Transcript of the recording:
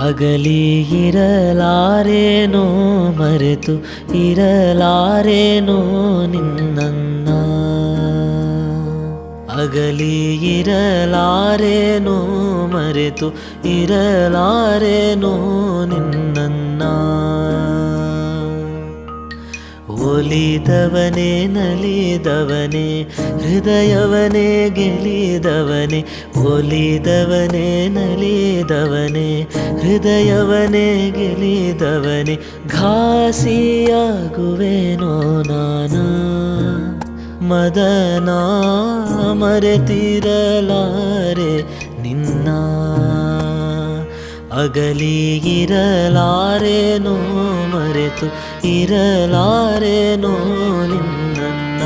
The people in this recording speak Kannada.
ಅಗಲಿ ಇರಲಾರೇನೋ ಮರೆತು ಇರಲಾರೇನೋ ನಿನ್ನನ್ನ ಅಗಲಿ ಇರಲಾರೇನೋ ಮರೆತು ಇರಲಾರೇನೋ ನಿನ್ನನ್ನ ಒಲಿದವನೇ ನಲಿದವನೇ ಹೃದಯವನೇ ಗೆಲಿದವನೇ ಒಲಿದವನೇ ನಲಿದವನೇ ಹೃದಯವನೇ ಗೆಲಿದವನೇ ಘಾಸಿಯಾಗುವೆನೋ ನಾನ ಮದನ ಮರೆತಿರಲಾರೆ ನಿನ್ನ ಅಗಲಿ ಇರಲಾರೇನೋ ಮರೆತು ಇರಲಾರೇನೋ ನಿನ್ನನ್ನ